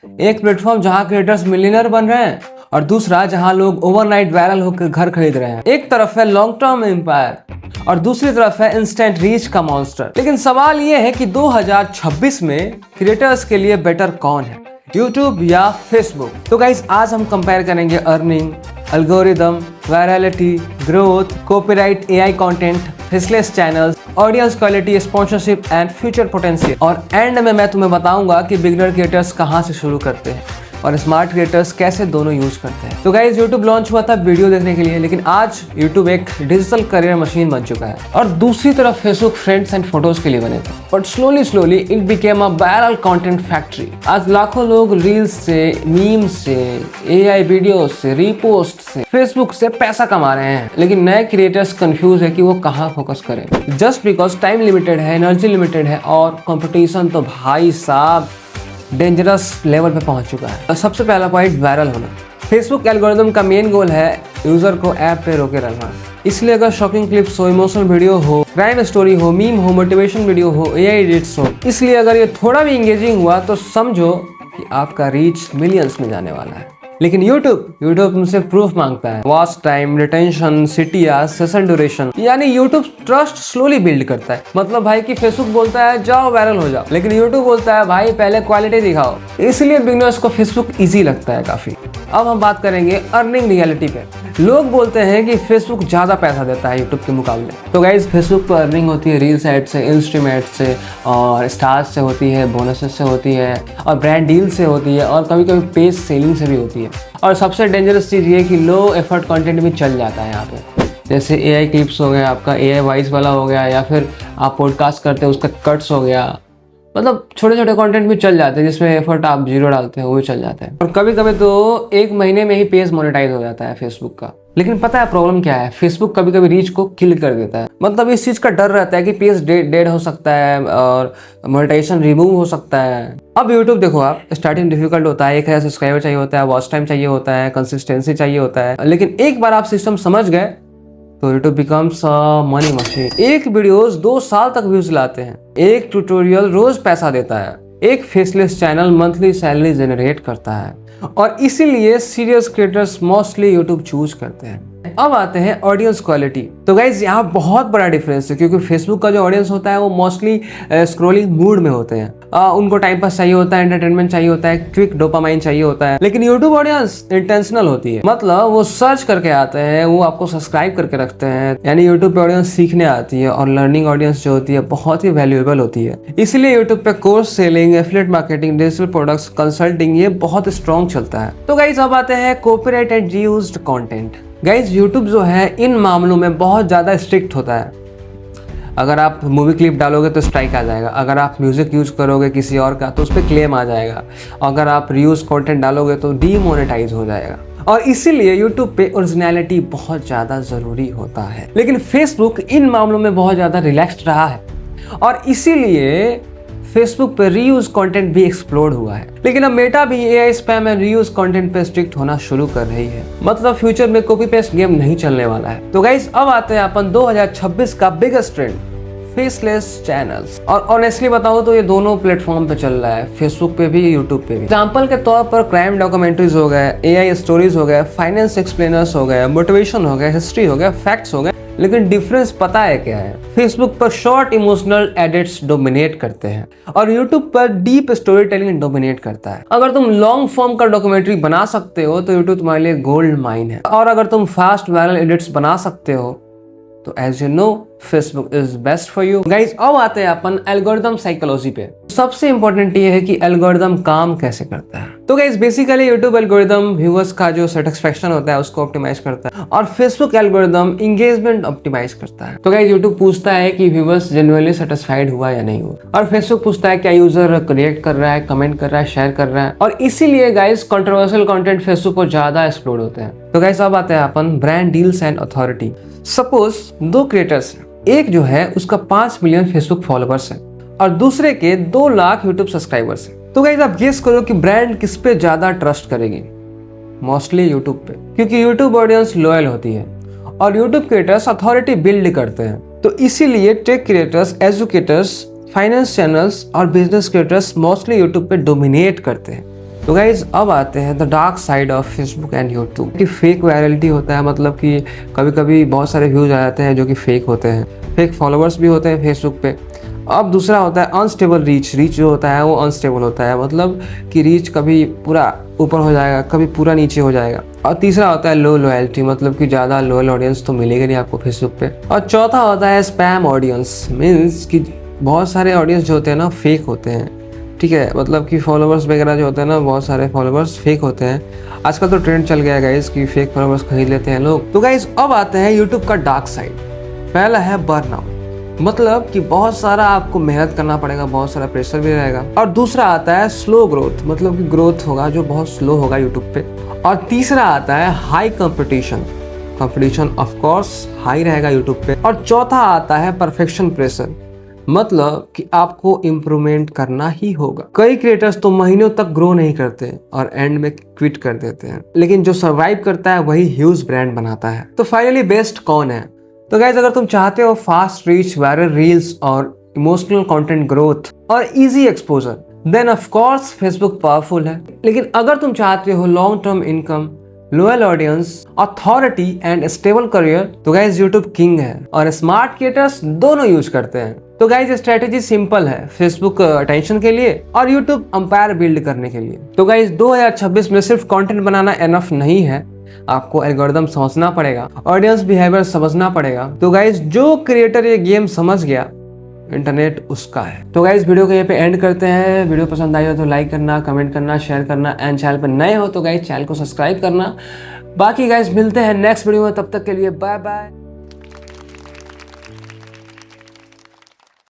एक प्लेटफॉर्म जहां creators millionaire बन रहे हैं और दूसरा जहां लोग ओवरनाइट वायरल होकर घर खरीद रहे हैं। एक तरफ है लॉन्ग टर्म एम्पायर और दूसरी तरफ है इंस्टेंट रीच का मॉन्स्टर। लेकिन सवाल ये है कि 2026 में क्रिएटर्स के लिए बेटर कौन है, यूट्यूब या फेसबुक? तो गाइस आज हम कंपेयर करेंगे earning, algorithm, virality, growth, copyright, AI content, faceless channels, audience quality, sponsorship and future potential. और एंड में मैं तुम्हें बताऊंगा कि बिगिनर क्रिएटर्स कहां से शुरू करते हैं और स्मार्ट क्रिएटर्स कैसे दोनों यूज करते हैं। तो गाइस YouTube लॉन्च हुआ था वीडियो देखने के लिए, लेकिन आज YouTube एक डिजिटल करियर मशीन बन चुका है और दूसरी तरफ Facebook फ्रेंड्स एंड फोटोज के लिए बने थे। But slowly it became a viral content factory. आज लाखों लोग रील्स से, मीम्स से, AI वीडियोस से, रीपोस्ट से, Facebook से पैसा कमा रहे हैं। लेकिन नए क्रिएटर्स कंफ्यूज है कि वो कहाँ फोकस करें, जस्ट बिकॉज टाइम लिमिटेड है, एनर्जी लिमिटेड है और कंपटीशन तो भाई साहब डेंजरस लेवल पे पहुंच चुका है। सबसे पहला पॉइंट, वायरल होना। फेसबुक एल्गोरिदम का मेन गोल है यूजर को ऐप पे रोके रखना। इसलिए अगर शॉकिंग क्लिप्स हो, इमोशनल वीडियो हो, क्राइम स्टोरी हो, मीम हो, मोटिवेशन वीडियो हो, AI एडिट्स हो, इसलिए अगर ये थोड़ा भी इंगेजिंग हुआ तो समझो कि आपका रीच मिलियंस में जाने वाला है। लेकिन YouTube तुमसे प्रूफ मांगता है, watch time, retention, CTR, session duration. यानी YouTube ट्रस्ट स्लोली बिल्ड करता है। मतलब भाई कि Facebook बोलता है जाओ वायरल हो जाओ, लेकिन YouTube बोलता है भाई पहले क्वालिटी दिखाओ। इसलिए बिगिनर्स को Facebook इजी लगता है काफी। अब हम बात करेंगे अर्निंग रियलिटी पे। लोग बोलते हैं कि Facebook ज्यादा पैसा देता है YouTube के मुकाबले। तो गाइज Facebook पर अर्निंग होती है रील्स एड से, इंस्ट्रीम एड से और स्टार्स से होती है, बोनसेस से होती है और ब्रांड डील से होती है और कभी कभी पेज सेलिंग से भी होती है। और सबसे डेंजरस चीज़ ये कि लो एफर्ट कंटेंट भी चल जाता है यहाँ पे। जैसे AI क्लिप्स हो गया, आपका AI वॉइस वाला हो गया, या फिर आप पॉडकास्ट करते हैं उसका कट्स हो गया। मतलब छोटे छोटे कंटेंट भी चल जाते हैं जिसमें एफर्ट आप जीरो डालते हैं, वो भी चल जाता है। और कभी कभी तो एक महीने में ही पेज मोनेटाइज हो जाता है फेसबुक का। लेकिन पता है प्रॉब्लम क्या है? फेसबुक कभी कभी रीच को किल कर देता है। मतलब इस चीज का डर रहता है कि पेज डेड हो सकता है और मोनेटाइजेशन रिमूव हो सकता है। अब यूट्यूब देखो, आप स्टार्टिंग डिफिकल्ट होता है, 1000 सब्सक्राइबर चाहिए होता है, वॉच टाइम चाहिए होता है, कंसिस्टेंसी चाहिए होता है। लेकिन एक बार आप सिस्टम समझ गए तो YouTube becomes a money machine. एक वीडियोस 2 साल तक व्यूज लाते हैं, एक ट्यूटोरियल रोज पैसा देता है, एक faceless channel monthly salary generate करता है और इसीलिए serious creators mostly YouTube choose करते हैं। अब आते हैं ऑडियंस क्वालिटी। तो गाइज यहाँ बहुत बड़ा डिफरेंस है, क्योंकि फेसबुक का जो ऑडियंस होता है वो मोस्टली स्क्रॉलिंग मूड में होते हैं। उनको टाइम पास चाहिए होता है, एंटरटेनमेंट चाहिए होता है, क्विक डोपामाइन चाहिए होता है। लेकिन यूट्यूब ऑडियंस इंटेंशनल होती है। मतलब वो सर्च करके आते हैं, वो आपको सब्सक्राइब करके रखते हैं। यानी यूट्यूब पे ऑडियंस सीखने आती है और लर्निंग ऑडियंस जो होती है बहुत ही वैल्यूएबल होती है। इसलिए यूट्यूब पे course selling, affiliate marketing, digital products, consulting ये बहुत स्ट्रॉन्ग चलता है। तो गाइज अब आते हैं copyright and reused content. Guys YouTube जो है इन मामलों में बहुत ज़्यादा स्ट्रिक्ट होता है। अगर आप मूवी क्लिप डालोगे तो स्ट्राइक आ जाएगा, अगर आप म्यूजिक यूज करोगे किसी और का तो उस पर क्लेम आ जाएगा, अगर आप रीयूज कंटेंट डालोगे तो डीमोनेटाइज हो जाएगा। और इसीलिए यूट्यूब पे ओरिजिनलिटी बहुत ज़्यादा ज़रूरी होता है। लेकिन फेसबुक इन मामलों में बहुत ज़्यादा रिलैक्स्ड रहा है और इसीलिए फेसबुक पे रीयूज कंटेंट भी एक्सप्लोड हुआ है। लेकिन अब मेटा भी AI spam and reuse content पे स्ट्रिक्ट होना शुरू कर रही है। मतलब फ्यूचर में कॉपी पेस्ट गेम नहीं चलने वाला है। तो गाइस अब आते हैं अपन 2026 का बिगेस्ट ट्रेंड, फेसलेस चैनल्स। और ऑनेस्टली बताऊं तो ये दोनों प्लेटफॉर्म पे चल रहा है, फेसबुक पे भी, यूट्यूब पे भी। एग्जाम्पल के तौर पर क्राइम डॉक्यूमेंट्रीज हो गए, AI स्टोरीज हो गए, फाइनेंस एक्सप्लेनर्स हो गए, मोटिवेशन हो गए, हिस्ट्री हो गया, फैक्ट्स हो गए। लेकिन डिफरेंस पता है क्या है? फेसबुक पर शॉर्ट इमोशनल एडिट्स डोमिनेट करते हैं और यूट्यूब पर डीप स्टोरी टेलिंग डोमिनेट करता है। अगर तुम लॉन्ग फॉर्म का डॉक्यूमेंट्री बना सकते हो तो यूट्यूब तुम्हारे लिए गोल्ड माइन है, और अगर तुम फास्ट वायरल एडिट्स बना सकते हो तो as you know Facebook is best for you. Guys अब आते हैं अपन एल्गोरिदम साइकोलॉजी पे। सबसे इंपॉर्टेंट ये है कि एल्गोरिदम काम कैसे करता है। तो guys basically YouTube algorithm viewers का जो सेटिस्फेक्शन होता है उसको ऑप्टिमाइज करता है और फेसबुक एल्गोरिदम इंगेजमेंट ऑप्टिमाइज करता है। तो गाइज यूट्यूब पूछता है कि व्यूअर्स जेन्युइनली सेटिस्फाइड हुआ या नहीं हुआ, और फेसबुक पूछता है क्या यूजर रिएक्ट कर रहा है, कमेंट कर रहा है, शेयर कर रहा है। और इसीलिए गाइज कंट्रोवर्शियल कंटेंट फेसबुक पर ज्यादा एक्सप्लोर होते हैं। तो गाइज अब आते हैं अपन brand deals and authority. Suppose 2 creators हैं, एक जो है उसका 5 मिलियन फेसबुक फॉलोअर्स है और दूसरे के 2 लाख यूट्यूब सब्सक्राइबर्स हैं। तो गाइस आप गेस करो कि ब्रांड किस पे ज्यादा ट्रस्ट करेगी? मोस्टली यूट्यूब पे, क्योंकि यूट्यूब ऑडियंस लॉयल होती है और यूट्यूब क्रिएटर्स अथॉरिटी बिल्ड करते हैं। तो इसीलिए tech creators, educators, finance channels और बिजनेस क्रिएटर्स मोस्टली यूट्यूब पे डोमिनेट करते हैं। तो गाइज अब आते हैं the dark side of Facebook and YouTube कि फेक वायरलिटी होता है, मतलब कि कभी कभी बहुत सारे व्यूज आ जाते हैं जो कि फेक होते हैं, फेक फॉलोअर्स भी होते हैं फेसबुक पे। अब दूसरा होता है अनस्टेबल रीच जो होता है वो अनस्टेबल होता है, मतलब कि रीच कभी पूरा ऊपर हो जाएगा कभी पूरा नीचे हो जाएगा। और तीसरा होता है लो लॉयल्टी, मतलब कि ज़्यादा लॉयल ऑडियंस तो मिलेगा नहीं आपको फेसबुक पे। और चौथा होता है स्पैम ऑडियंस, मीन्स कि बहुत सारे ऑडियंस जो होते हैं ना फेक होते हैं, ठीक है, मतलब कि फॉलोवर्स वगैरह जो होते हैं ना, बहुत सारे फॉलोवर्स फेक होते हैं। आजकल तो ट्रेंड चल गया है गाइस कि फेक फॉलोवर्स खरीद लेते हैं लोग। तो गाइस अब आते हैं यूट्यूब का डार्क साइड। पहला है बर्नआउट, मतलब कि बहुत सारा आपको मेहनत करना पड़ेगा, बहुत सारा प्रेशर भी रहेगा। और दूसरा आता है स्लो ग्रोथ, मतलब कि ग्रोथ होगा जो बहुत स्लो होगा यूट्यूब पे। और तीसरा आता है high competition of course high रहेगा यूट्यूब पे। और चौथा आता है परफेक्शन प्रेशर, मतलब कि आपको इम्प्रूवमेंट करना ही होगा। कई क्रिएटर्स तो महीनों तक ग्रो नहीं करते और एंड में क्विट कर देते हैं, लेकिन जो सरवाइव करता है वही ह्यूज ब्रांड बनाता है। तो फाइनली बेस्ट कौन है? तो गाइस अगर तुम चाहते हो फास्ट रीच, वायरल रील्स और इमोशनल कंटेंट ग्रोथ और easy exposure, then of course Facebook powerful है। लेकिन अगर तुम चाहते हो long term income, loyal audience, authority and stable career, तो गाइस यूट्यूब किंग है और स्मार्ट क्रिएटर्स दोनों यूज करते हैं। तो गाइस स्ट्रेटेजी सिंपल है, फेसबुक अटेंशन के लिए और यूट्यूब अंपायर बिल्ड करने के लिए। तो गाइस 2026 में सिर्फ कंटेंट बनाना एनफ नहीं है, आपको एल्गोरिथम समझना पड़ेगा, ऑडियंस बिहेवियर समझना पड़ेगा। तो गाइस जो क्रिएटर ये गेम समझ गया, इंटरनेट उसका है। तो गाइस वीडियो को यहाँ पे एंड करते हैं। वीडियो पसंद आई हो तो लाइक करना, कमेंट करना, शेयर करना एंड चैनल पर नए हो तो गाइस चैनल को सब्सक्राइब करना। बाकी गाइस मिलते हैं नेक्स्ट वीडियो में, तब तक के लिए बाय बाय।